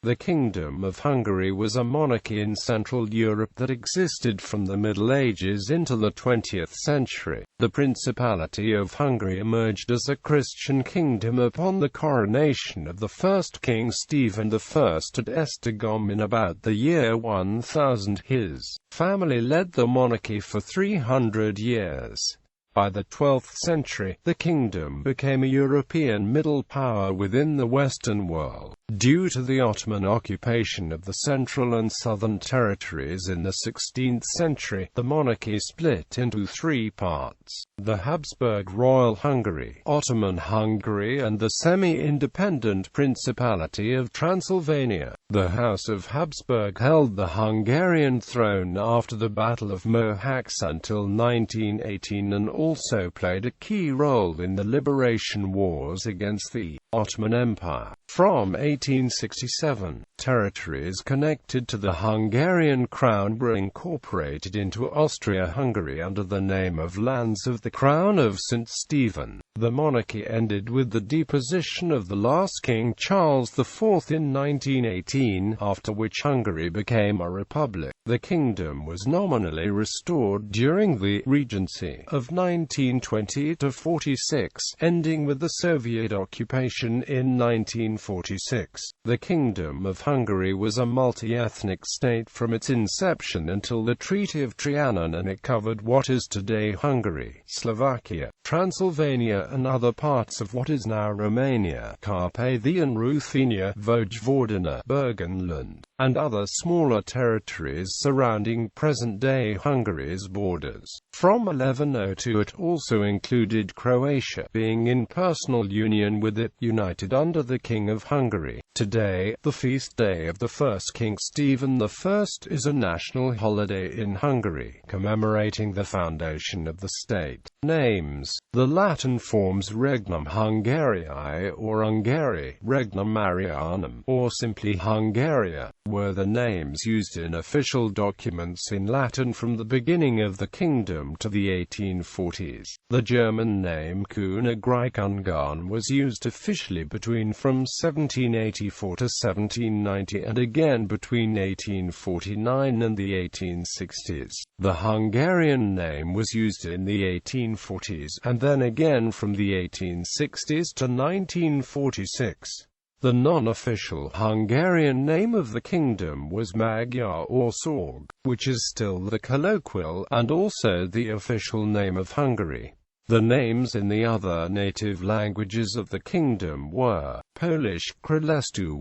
The Kingdom of Hungary was a monarchy in Central Europe that existed from the Middle Ages into the 20th century. The Principality of Hungary emerged as a Christian kingdom upon the coronation of the first King Stephen I at Esztergom in about the year 1000. His family led the monarchy for 300 years. By the 12th century, the kingdom became a European middle power within the Western world. Due to the Ottoman occupation of the central and southern territories in the 16th century, the monarchy split into three parts: the Habsburg Royal Hungary, Ottoman Hungary, and the semi-independent Principality of Transylvania. The House of Habsburg held the Hungarian throne after the Battle of Mohacs until 1918 and also played a key role in the liberation wars against the Ottoman Empire. From 1867, territories connected to the Hungarian crown were incorporated into Austria-Hungary under the name of Lands of the Crown of St. Stephen. The monarchy ended with the deposition of the last King Charles IV in 1918, after which Hungary became a republic. The kingdom was nominally restored during the Regency of 1920 to 46, ending with the Soviet occupation in 1946. The Kingdom of Hungary was a multi-ethnic state from its inception until the Treaty of Trianon, and it covered what is today Hungary, Slovakia, Transylvania, and other parts of what is now Romania, Carpathian Ruthenia, Vojvodina, Burgenland, and other smaller territories surrounding present-day Hungary's borders. From 1102 it also included Croatia, being in personal union with it, united under the King of Hungary. Today, the feast day of the first King Stephen I is a national holiday in Hungary, commemorating the foundation of the state. Names: the Latin forms Regnum Hungarii or Ungari, Regnum Marianum, or simply Hungaria, were the names used in official documents in Latin from the beginning of the kingdom to the 1840s. The German name Königreich was used officially from 1784 to 1790 and again between 1849 and the 1860s. The Hungarian name was used in the 1840s and then again from the 1860s to 1946. The non-official Hungarian name of the kingdom was Magyar or Sorg, which is still the colloquial and also the official name of Hungary. The names in the other native languages of the kingdom were Polish, Królestwo,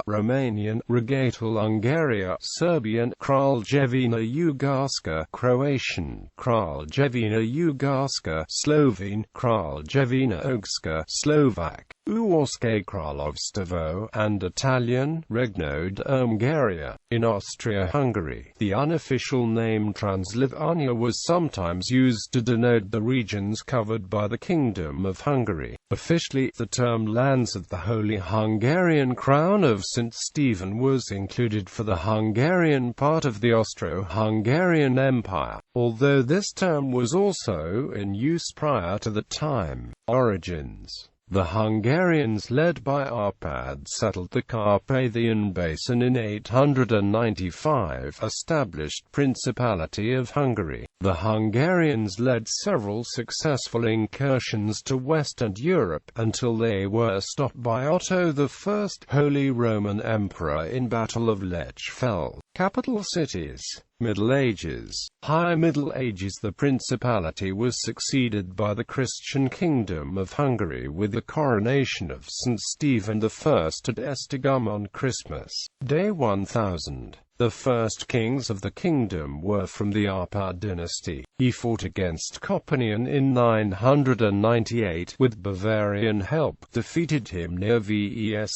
Romanian, Regatul Ungaria, Serbian, Kraljevina Ugarska, Croatian, Kraljevina Ugarska, Slovene, Kraljevina Ogska, Slovak, Uhorske Kralovstvo, and Italian, Regno d'Ungaria. In Austria-Hungary, the unofficial name Transylvania was sometimes used to denote the regions covered by the Kingdom of Hungary. Officially, the term Lands of the Holy Hungarian Crown of St. Stephen was included for the Hungarian part of the Austro-Hungarian Empire, although this term was also in use prior to the time. Origins: the Hungarians led by Arpad settled the Carpathian Basin in 895, established Principality of Hungary. The Hungarians led several successful incursions to Western Europe, until they were stopped by Otto I, Holy Roman Emperor, in Battle of Lechfeld. Capital cities. Middle Ages. High Middle Ages. The Principality was succeeded by the Christian Kingdom of Hungary with the coronation of St. Stephen I at Esztergom on Christmas Day 1000. The first kings of the kingdom were from the Arpad dynasty. He fought against Coppanian in 998, with Bavarian help, defeated him near Veszprém.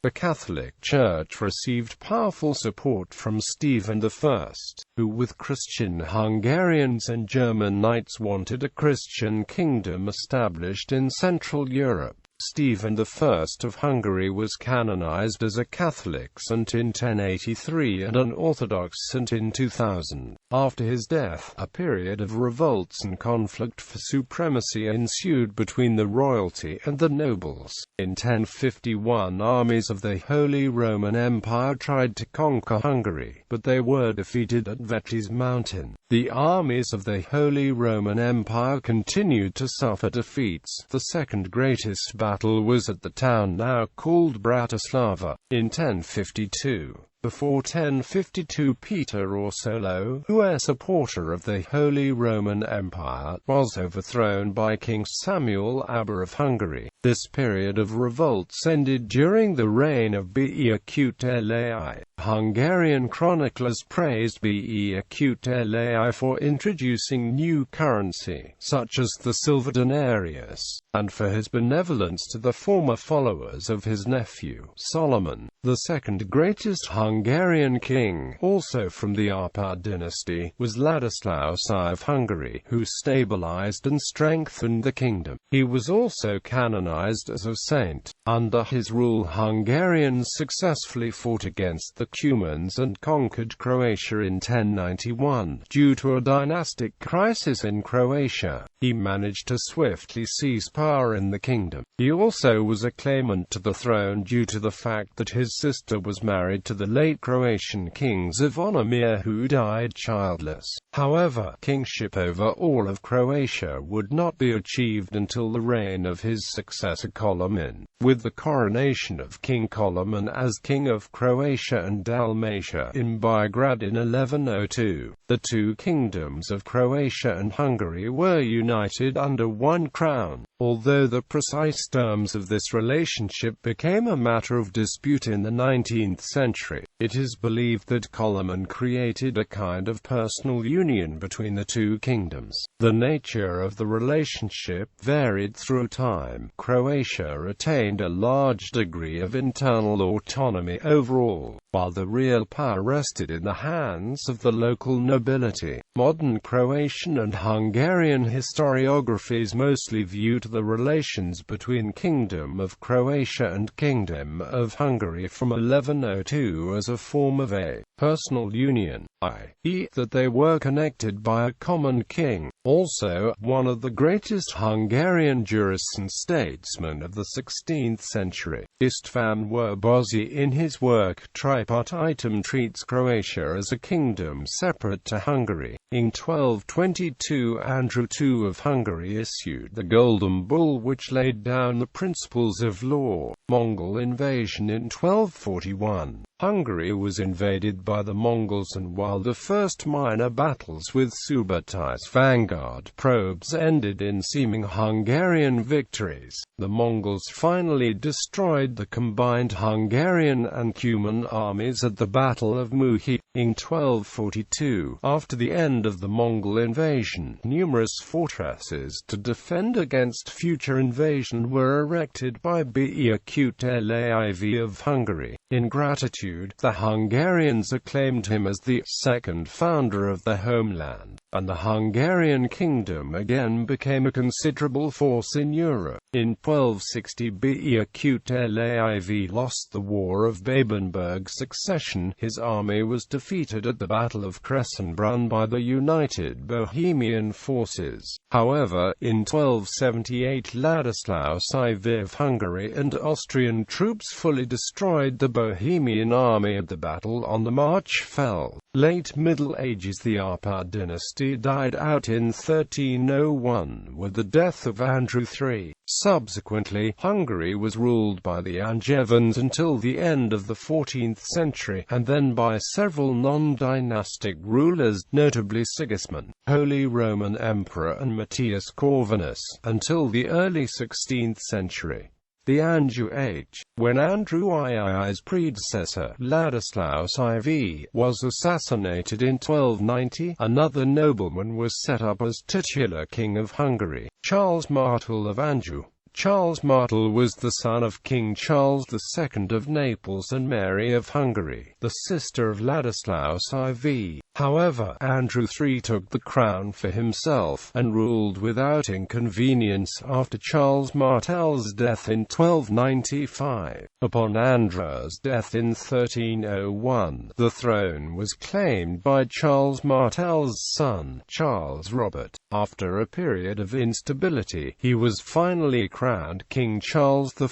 The Catholic Church received powerful support from Stephen I, who with Christian Hungarians and German knights wanted a Christian kingdom established in Central Europe. Stephen I of Hungary was canonized as a Catholic saint in 1083 and an Orthodox saint in 2000. After his death, a period of revolts and conflict for supremacy ensued between the royalty and the nobles. In 1051, armies of the Holy Roman Empire tried to conquer Hungary, but they were defeated at Vecsés Mountain. The armies of the Holy Roman Empire continued to suffer defeats. The second greatest battle was at the town now called Bratislava, in 1052. Before 1052, Peter Orsollo, who was a supporter of the Holy Roman Empire, was overthrown by King Samuel Abba of Hungary. This period of revolts ended during the reign of Beqtlai. Hungarian chroniclers praised Beqtlai for introducing new currency, such as the silver denarius, and for his benevolence to the former followers of his nephew, Solomon. The second greatest Hungarian king, also from the Árpád dynasty, was Ladislaus I of Hungary, who stabilized and strengthened the kingdom. He was also canonized as a saint. Under his rule, Hungarians successfully fought against the Cumans and conquered Croatia in 1091. Due to a dynastic crisis in Croatia, he managed to swiftly seize power in the kingdom. He also was a claimant to the throne due to the fact that his sister was married to the late Croatian king Zvonimir, who died childless. However, kingship over all of Croatia would not be achieved until the reign of his successor Koloman. With the coronation of King Koloman as King of Croatia and Dalmatia in Belgrade in 1102, the two kingdoms of Croatia and Hungary were united under one crown. Although the precise terms of this relationship became a matter of dispute in the 19th century, it is believed that Koloman created a kind of personal union between the two kingdoms. The nature of the relationship varied through time. Croatia attained a large degree of internal autonomy overall, while the real power rested in the hands of the local nobility. Modern Croatian and Hungarian historiographies mostly viewed the relations between Kingdom of Croatia and Kingdom of Hungary from 1102 as a form of a personal union, i.e., that they were connected by a common king. Also, one of the greatest Hungarian jurists and statesmen of the 16th century, István Wörbosi, in his work Tripartitum, treats Croatia as a kingdom separate to Hungary. In 1222, Andrew II of Hungary issued the Golden Bull, which laid down the principles of law. Mongol invasion in 1241. Hungary was invaded by the Mongols, and while the first minor battles with Subutais vanguard probes ended in seeming Hungarian victories, the Mongols finally destroyed the combined Hungarian and Cuman armies at the Battle of Muhi in 1242. After the end of the Mongol invasion, numerous fortresses to defend against future invasion were erected by Beqtlai of Hungary. In gratitude, the Hungarians acclaimed him as the second founder of the homeland, and the Hungarian kingdom again became a considerable force in Europe. In 1260, Beqtlai lost the War of Babenberg succession. His army was defeated at the Battle of Kressenbrunn by the united Bohemian forces. However, in 1278, Ladislaus IV of Hungary and Austrian troops fully destroyed the Bohemian army at the Battle on the March fell. Late Middle Ages. The Árpád dynasty died out in 1301 with the death of Andrew III. Subsequently, Hungary was ruled by the Angevins until the end of the 14th century, and then by several non-dynastic rulers, notably Sigismund, Holy Roman Emperor, and Matthias Corvinus, until the early 16th century. The Anjou Age. When Andrew II's predecessor, Ladislaus IV, was assassinated in 1290, another nobleman was set up as titular king of Hungary, Charles Martel of Anjou. Charles Martel was the son of King Charles II of Naples and Mary of Hungary, the sister of Ladislaus IV. However, Andrew III took the crown for himself, and ruled without inconvenience after Charles Martel's death in 1295. Upon Andrew's death in 1301, the throne was claimed by Charles Martel's son, Charles Robert. After a period of instability, he was finally crowned King Charles I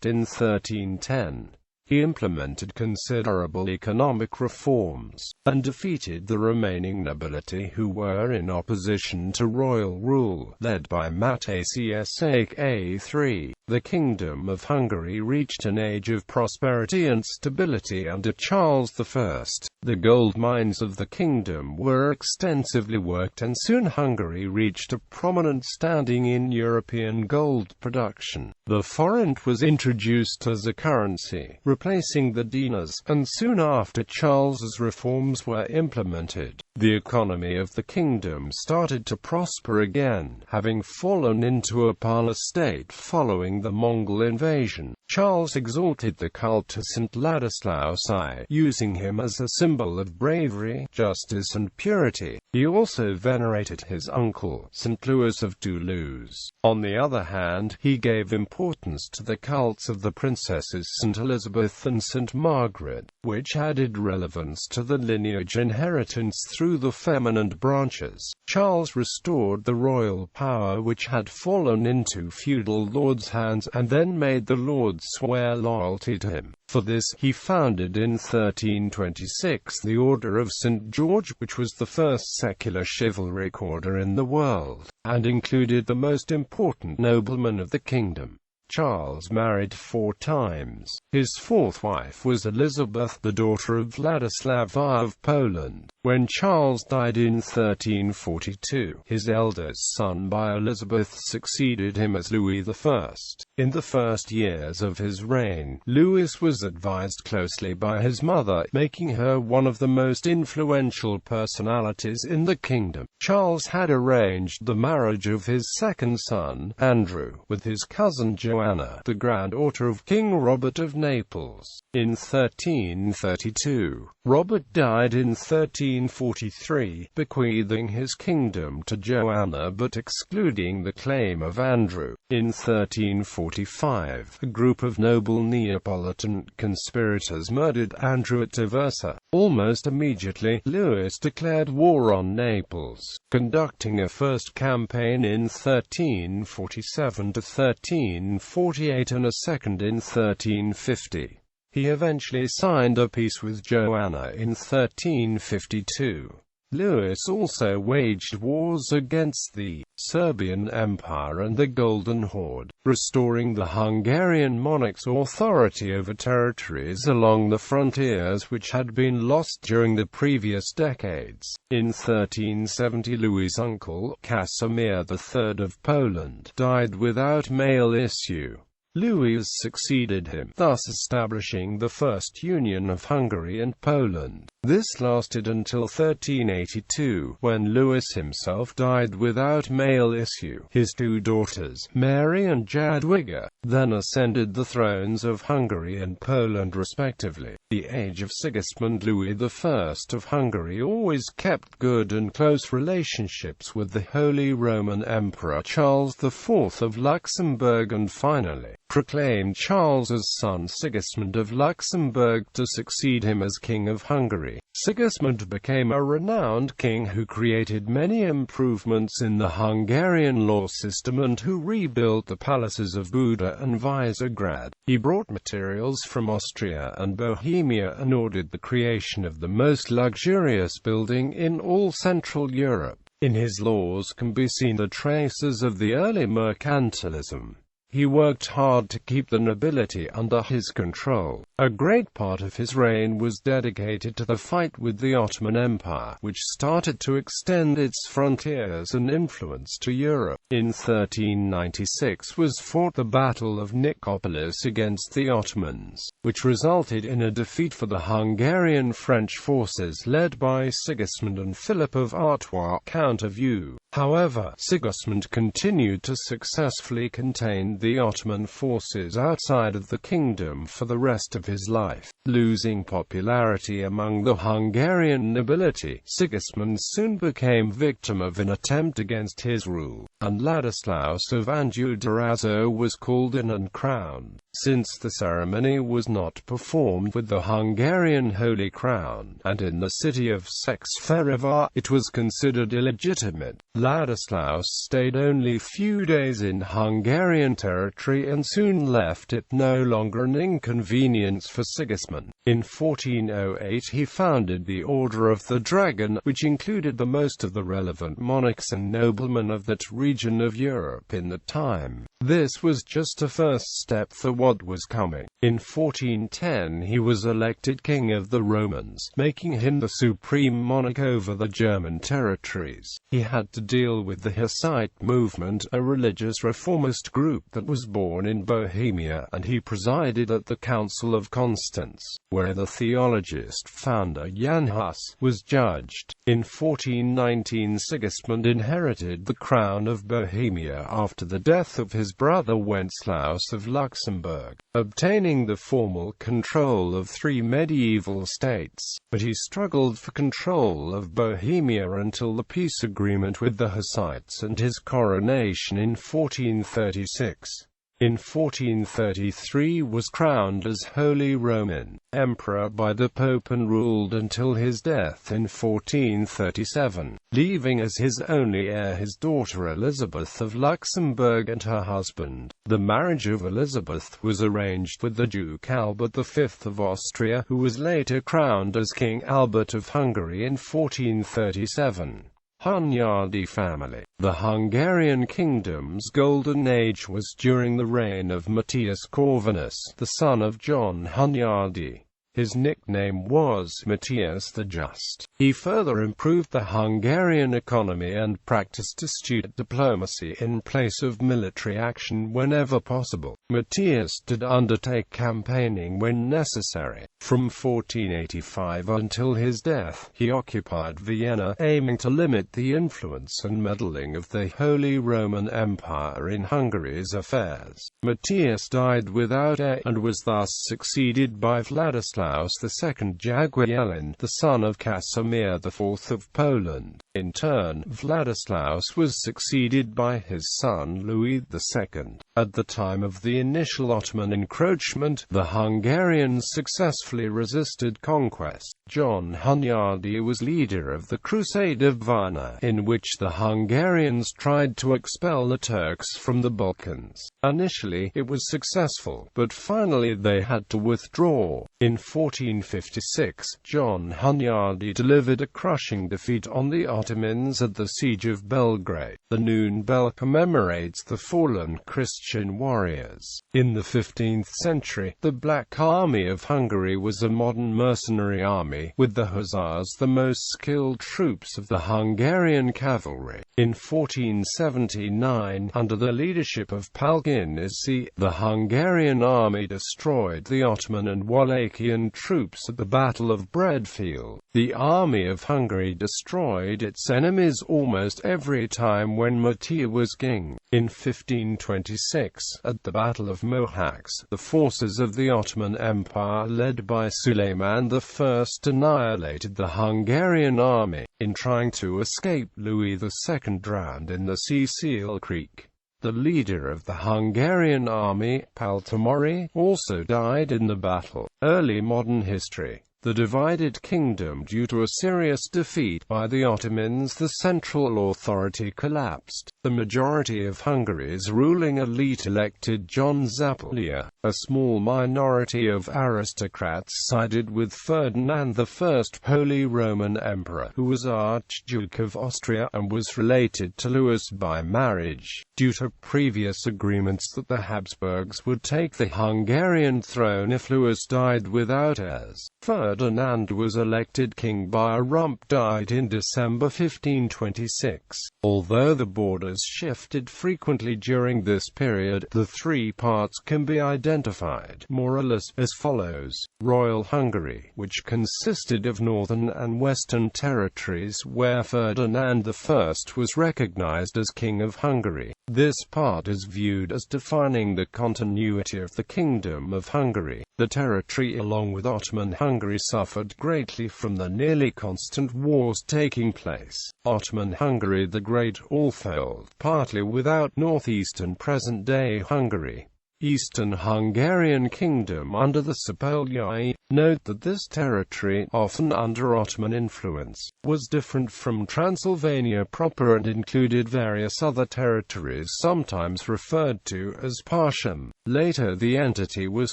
in 1310. He implemented considerable economic reforms, and defeated the remaining nobility who were in opposition to royal rule, led by Mátyás III. The Kingdom of Hungary reached an age of prosperity and stability under Charles I. The gold mines of the kingdom were extensively worked, and soon Hungary reached a prominent standing in European gold production. The forint was introduced as a currency, replacing the dinars, and soon after Charles's reforms were implemented, the economy of the kingdom started to prosper again, having fallen into a parlous state following the Mongol invasion. Charles exalted the cult to Saint Ladislaus I, using him as a symbol of bravery, justice and purity. He also venerated his uncle, Saint Louis of Toulouse. On the other hand, he gave importance to the cults of the princesses Saint Elizabeth and Saint Margaret, which added relevance to the lineage inheritance through the feminine branches. Charles restored the royal power which had fallen into feudal lords' hands, and then made the lords swear loyalty to him. For this, he founded in 1326 the Order of St. George, which was the first secular chivalric order in the world, and included the most important noblemen of the kingdom. Charles married 4 times. His 4th wife was Elizabeth, the daughter of Vladislav I of Poland. When Charles died in 1342, his eldest son by Elizabeth succeeded him as Louis I. In the first years of his reign, Louis was advised closely by his mother, making her one of the most influential personalities in the kingdom. Charles had arranged the marriage of his second son, Andrew, with his cousin Joanna, the granddaughter of King Robert of Naples. In 1332, Robert died in 1343, bequeathing his kingdom to Joanna but excluding the claim of Andrew. In 1345, a group of noble Neapolitan conspirators murdered Andrew at Aversa. Almost immediately, Louis declared war on Naples, conducting a first campaign in 1347 to 1348 and a second in 1350. He eventually signed a peace with Joanna in 1352. Louis also waged wars against the Serbian Empire and the Golden Horde, restoring the Hungarian monarch's authority over territories along the frontiers which had been lost during the previous decades. In 1370, Louis's uncle, Casimir III of Poland, died without male issue. Louis succeeded him, thus establishing the first union of Hungary and Poland. This lasted until 1382, when Louis himself died without male issue. His 2 daughters, Mary and Jadwiga, then ascended the thrones of Hungary and Poland respectively. The age of Sigismund. Louis I of Hungary always kept good and close relationships with the Holy Roman Emperor Charles IV of Luxembourg, and finally proclaimed Charles's son Sigismund of Luxembourg to succeed him as King of Hungary. Sigismund became a renowned king who created many improvements in the Hungarian law system and who rebuilt the palaces of Buda and Visegrad. He brought materials from Austria and Bohemia and ordered the creation of the most luxurious building in all Central Europe. In his laws can be seen the traces of the early mercantilism. He worked hard to keep the nobility under his control. A great part of his reign was dedicated to the fight with the Ottoman Empire, which started to extend its frontiers and influence to Europe. In 1396 was fought the Battle of Nicopolis against the Ottomans, which resulted in a defeat for the Hungarian French forces led by Sigismund and Philip of Artois, Count of Eu. However, Sigismund continued to successfully contain the Ottoman forces outside of the kingdom for the rest of his life. Losing popularity among the Hungarian nobility, Sigismund soon became victim of an attempt against his rule, and Ladislaus of Anjou-Durazzo was called in and crowned. Since the ceremony was not performed with the Hungarian Holy Crown, and in the city of Székesfehérvár, it was considered illegitimate. Ladislaus stayed only few days in Hungarian territory and soon left it no longer an inconvenience for Sigismund. In 1408 he founded the Order of the Dragon, which included the most of the relevant monarchs and noblemen of that region of Europe in the time. This was just a first step for what was coming. In 1410 he was elected King of the Romans, making him the supreme monarch over the German territories. He had to deal with the Hussite movement, a religious reformist group that was born in Bohemia, and he presided at the Council of Constance, where the theologist founder Jan Hus was judged. In 1419 Sigismund inherited the crown of Bohemia after the death of his brother Wenceslaus of Luxembourg, obtaining the formal control of 3 medieval states, but he struggled for control of Bohemia until the peace agreement with the Hussites and his coronation in 1436. In 1433 was crowned as Holy Roman Emperor by the Pope and ruled until his death in 1437, leaving as his only heir his daughter Elizabeth of Luxembourg and her husband. The marriage of Elizabeth was arranged with the Duke Albert V of Austria, who was later crowned as King Albert of Hungary in 1437. Hunyadi family. The Hungarian kingdom's golden age was during the reign of Matthias Corvinus, the son of John Hunyadi. His nickname was Matthias the Just. He further improved the Hungarian economy and practiced astute diplomacy in place of military action whenever possible. Matthias did undertake campaigning when necessary. From 1485 until his death, he occupied Vienna, aiming to limit the influence and meddling of the Holy Roman Empire in Hungary's affairs. Matthias died without heir, and was thus succeeded by Vladislaus II Jagiellon, the son of Casimir IV of Poland. In turn, Vladislaus was succeeded by his son Louis II. At the time of the initial Ottoman encroachment, the Hungarians successfully resisted conquest. John Hunyadi was leader of the Crusade of Varna, in which the Hungarians tried to expel the Turks from the Balkans. Initially, it was successful, but finally they had to withdraw. In 1456, John Hunyadi delivered a crushing defeat on the Ottomans at the Siege of Belgrade. The noon bell commemorates the fallen Christian warriors. In the 15th century, the Black Army of Hungary was a modern mercenary army, with the Hussars the most skilled troops of the Hungarian cavalry. In 1479, under the leadership of Palkin Iszi, the Hungarian army destroyed the Ottoman and Wallachian troops at the Battle of Bradfield. The army of Hungary destroyed its enemies almost every time when Matthias was king. In 1526, at the Battle of Mohacs, the forces of the Ottoman Empire led by Suleiman I annihilated the Hungarian army. In trying to escape, Louis II drowned in the Cecile Creek. The leader of the Hungarian army, Paltamori, also died in the battle. Early modern history. The divided kingdom. Due to a serious defeat by the Ottomans, the central authority collapsed. The majority of Hungary's ruling elite elected John Zápolya. A small minority of aristocrats sided with Ferdinand I, Holy Roman Emperor, who was Archduke of Austria, and was related to Louis by marriage, due to previous agreements that the Habsburgs would take the Hungarian throne if Louis died without heirs. First, Ferdinand was elected king by a rump died in December 1526. Although the borders shifted frequently during this period, the three parts can be identified, more or less, as follows. Royal Hungary, which consisted of northern and western territories where Ferdinand I was recognized as King of Hungary. This part is viewed as defining the continuity of the Kingdom of Hungary. The territory along with Ottoman Hungary suffered greatly from the nearly constant wars taking place. Ottoman Hungary the Great all failed, partly without northeastern present-day Hungary. Eastern Hungarian Kingdom under the Principality. Note that this territory, often under Ottoman influence, was different from Transylvania proper and included various other territories sometimes referred to as Partium. Later the entity was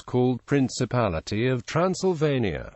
called Principality of Transylvania.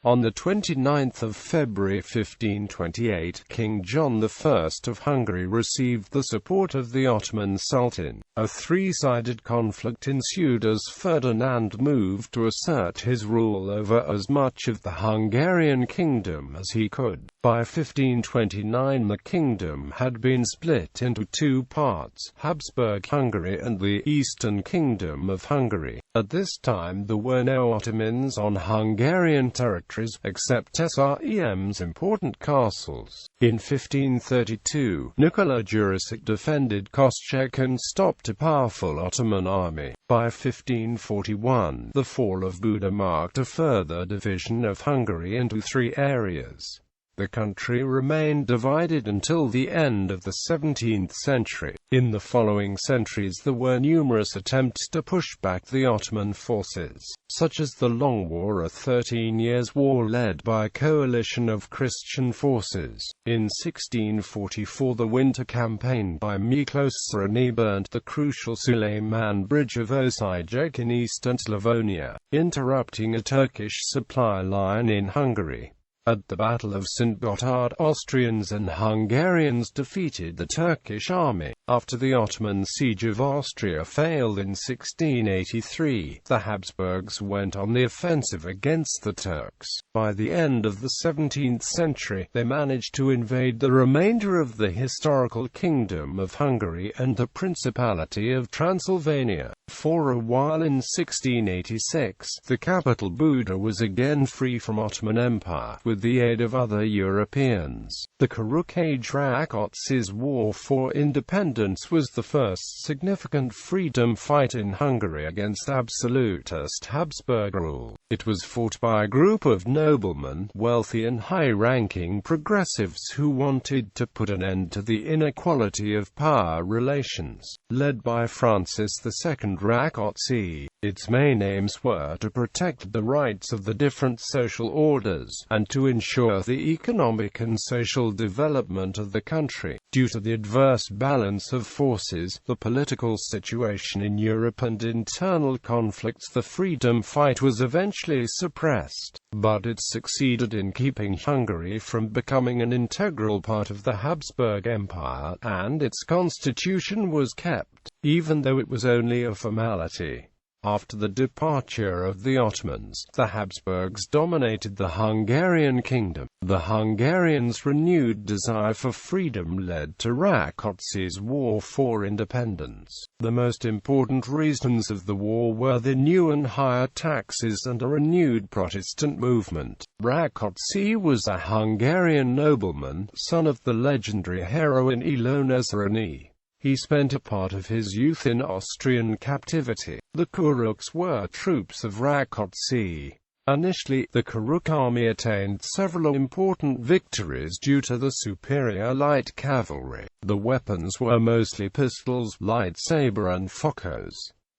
On the 29th of February 1528, King John I of Hungary received the support of the Ottoman Sultan. A three-sided conflict ensued as Ferdinand moved to assert his rule over as much of the Hungarian kingdom as he could. By 1529 the kingdom had been split into two parts, Habsburg Hungary and the Eastern Kingdom of Hungary. At this time there were no Ottomans on Hungarian territories, except Esztergom's important castles. In 1532, Nicola Jurisic defended Koscheck and stopped a powerful Ottoman army. By 1541, the fall of Buda marked a further division of Hungary into three areas. The country remained divided until the end of the 17th century. In the following centuries there were numerous attempts to push back the Ottoman forces, such as the Long War, a 13-year war led by a coalition of Christian forces. In 1644 the winter campaign by Miklos Cerny burnt the crucial Suleiman Bridge of Osijek in eastern Slavonia, interrupting a Turkish supply line in Hungary. At the Battle of St. Gotthard, Austrians and Hungarians defeated the Turkish army. After the Ottoman siege of Austria failed in 1683, the Habsburgs went on the offensive against the Turks. By the end of the 17th century, they managed to invade the remainder of the historical Kingdom of Hungary and the Principality of Transylvania. For a while in 1686, the capital Buda was again free from Ottoman Empire, with the aid of other Europeans. The Karaköy-Rákóczi's War for Independence was the first significant freedom fight in Hungary against absolutist Habsburg rule. It was fought by a group of noblemen, wealthy and high-ranking progressives who wanted to put an end to the inequality of power relations. Led by Francis II Rákóczi, its main aims were to protect the rights of the different social orders, and to ensure the economic and social development of the country. Due to the adverse balance of forces, the political situation in Europe and internal conflicts, the freedom fight was eventually suppressed. But it succeeded in keeping Hungary from becoming an integral part of the Habsburg Empire, and its constitution was kept, even though it was only a formality. After the departure of the Ottomans, the Habsburgs dominated the Hungarian kingdom. The Hungarians' renewed desire for freedom led to Rákóczi's War for Independence. The most important reasons of the war were the new and higher taxes and a renewed Protestant movement. Rákóczi was a Hungarian nobleman, son of the legendary heroine Ilona Cerny. He spent a part of his youth in Austrian captivity. The Kuruks were troops of Rákóczi. Initially, the Kuruk army attained several important victories due to the superior light cavalry. The weapons were mostly pistols, lightsaber and focos.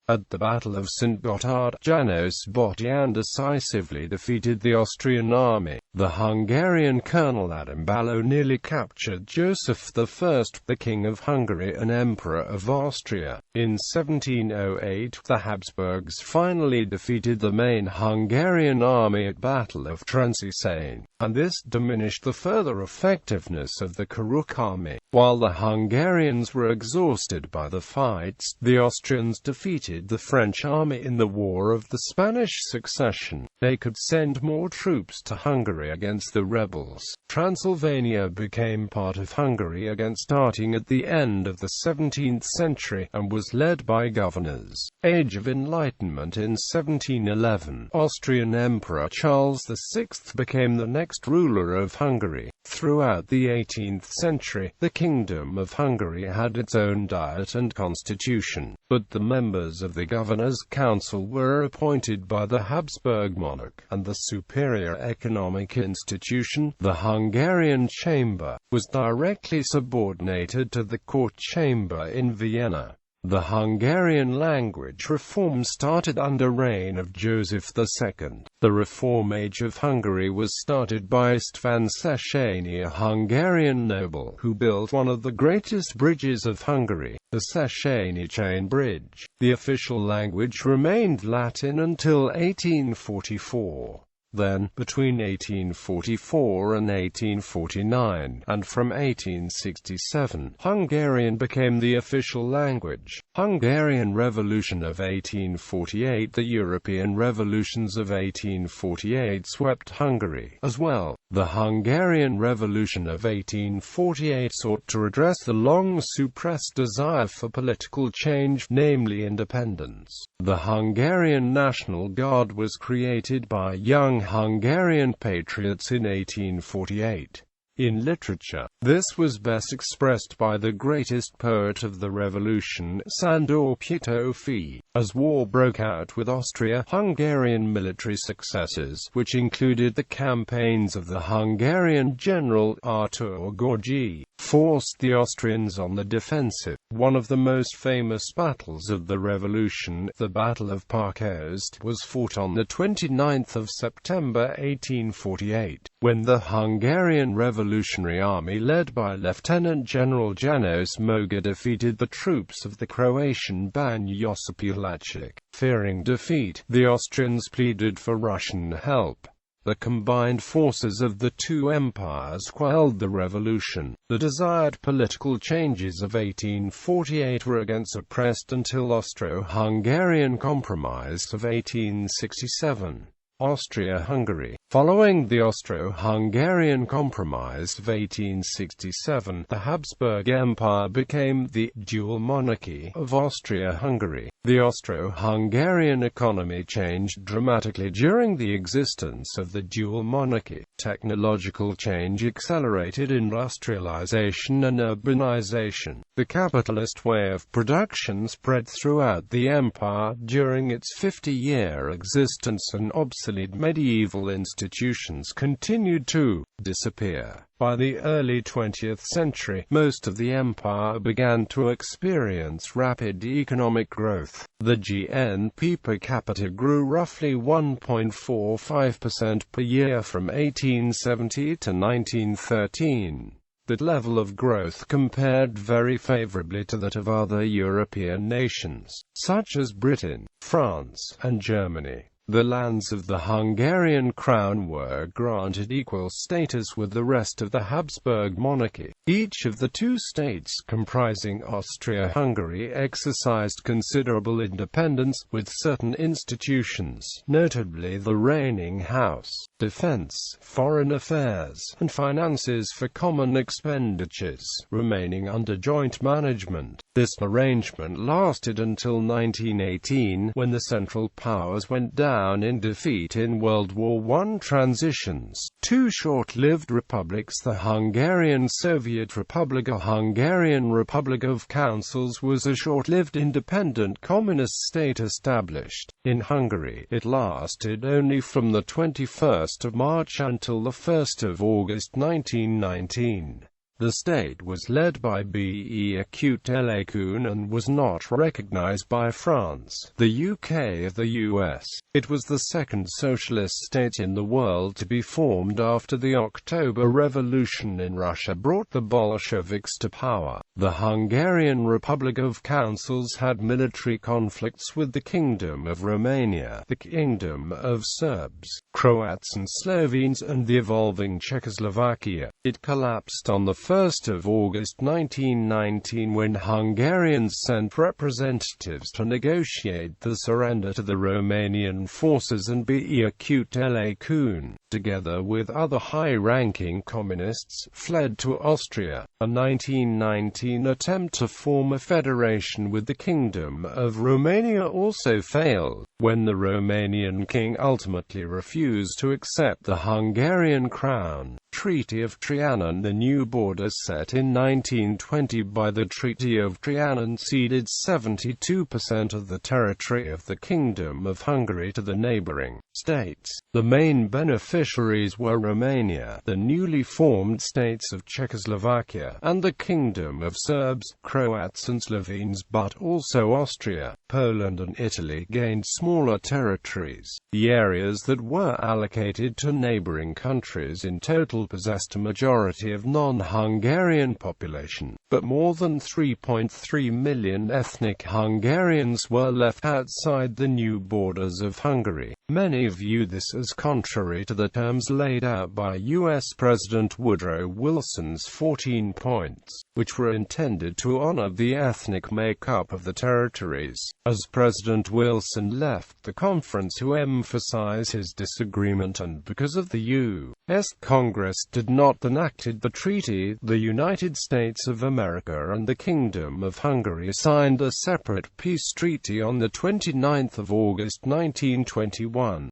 At the Battle of St. Gotthard, János Bottyán decisively defeated the Austrian army. The Hungarian colonel Adam Balogh nearly captured Joseph I, the King of Hungary and Emperor of Austria. In 1708, the Habsburgs finally defeated the main Hungarian army at Battle of Transylvania, and this diminished the further effectiveness of the Karuk army. While the Hungarians were exhausted by the fights, the Austrians defeated the French army in the War of the Spanish Succession. They could send more troops to Hungary against the rebels. Transylvania became part of Hungary again starting at the end of the 17th century, and was led by governors. Age of Enlightenment. In 1711, Austrian Emperor Charles VI became the next ruler of Hungary. Throughout the 18th century, the Kingdom of Hungary had its own diet and constitution, but the members of the Governor's Council were appointed by the Habsburg monarch, and the superior economic institution, the Hungarian Chamber, was directly subordinated to the court chamber in Vienna. The Hungarian language reform started under reign of Joseph II. The Reform Age of Hungary was started by István Széchenyi, a Hungarian noble, who built one of the greatest bridges of Hungary, the Széchenyi Chain Bridge. The official language remained Latin until 1844. Then, between 1844 and 1849, and from 1867, Hungarian became the official language. Hungarian Revolution of 1848. The European revolutions of 1848 swept Hungary as well. The Hungarian Revolution of 1848 sought to redress the long-suppressed desire for political change, namely independence. The Hungarian National Guard was created by young Hungarian patriots in 1848. In literature, this was best expressed by the greatest poet of the revolution, Sándor Petőfi. As war broke out with Austria, Hungarian military successes, which included the campaigns of the Hungarian general Artur Gorgy, forced the Austrians on the defensive. One of the most famous battles of the revolution, the Battle of Parkhurst, was fought on the 29th of September 1848, when the Hungarian Revolutionary Army led by Lieutenant General Janos Moga defeated the troops of the Croatian Ban Josip Jelačić. Fearing defeat, the Austrians pleaded for Russian help. The combined forces of the two empires quelled the revolution. The desired political changes of 1848 were again suppressed until Austro-Hungarian Compromise of 1867. Austria-Hungary. Following the Austro-Hungarian Compromise of 1867, the Habsburg Empire became the dual monarchy of Austria-Hungary. The Austro-Hungarian economy changed dramatically during the existence of the dual monarchy. Technological change accelerated industrialization and urbanization. The capitalist way of production spread throughout the empire during its 50-year existence, and obsolete medieval institutions continued to disappear. By the early 20th century, most of the empire began to experience rapid economic growth. The GNP per capita grew roughly 1.45% per year from 1870 to 1913. That level of growth compared very favorably to that of other European nations, such as Britain, France, and Germany. The lands of the Hungarian crown were granted equal status with the rest of the Habsburg monarchy. Each of the two states comprising Austria-Hungary exercised considerable independence, with certain institutions, notably the reigning house, defense, foreign affairs, and finances for common expenditures, remaining under joint management. This arrangement lasted until 1918, when the Central Powers went down in defeat in World War I. Transitions. Two short-lived republics, the Hungarian Soviet Republic, a Hungarian Republic of Councils, was a short-lived independent communist state established in Hungary. It lasted only from the 21st of March until the 1st of August 1919. The state was led by Esztergom and was not recognized by France, the UK or the US. It was the second socialist state in the world to be formed after the October Revolution in Russia brought the Bolsheviks to power. The Hungarian Republic of Councils had military conflicts with the Kingdom of Romania, the Kingdom of Serbs, Croats and Slovenes, and the evolving Czechoslovakia. It collapsed on the 1st of August 1919 when Hungarians sent representatives to negotiate the surrender to the Romanian forces, and Esztergom, together with other high-ranking communists, fled to Austria. A 1919 attempt to form a federation with the Kingdom of Romania also failed, when the Romanian king ultimately refused to accept the Hungarian crown. Treaty of Trianon. The new borders set in 1920 by the Treaty of Trianon ceded 72% of the territory of the Kingdom of Hungary to the neighboring states. The main beneficiaries were Romania, the newly formed states of Czechoslovakia, and the Kingdom of Serbs, Croats and Slovenes, but also Austria, Poland and Italy gained smaller territories. The areas that were allocated to neighboring countries in total possessed a majority of non-Hungarian population, but more than 3.3 million ethnic Hungarians were left outside the new borders of Hungary. Many view this as contrary to the terms laid out by U.S. President Woodrow Wilson's 14 points, which were intended to honor the ethnic makeup of the territories. As President Wilson left the conference to emphasize his disagreement, and because of the U.S. Congress did not enact the treaty, the United States of America and the Kingdom of Hungary signed a separate peace treaty on the 29th of August 1921.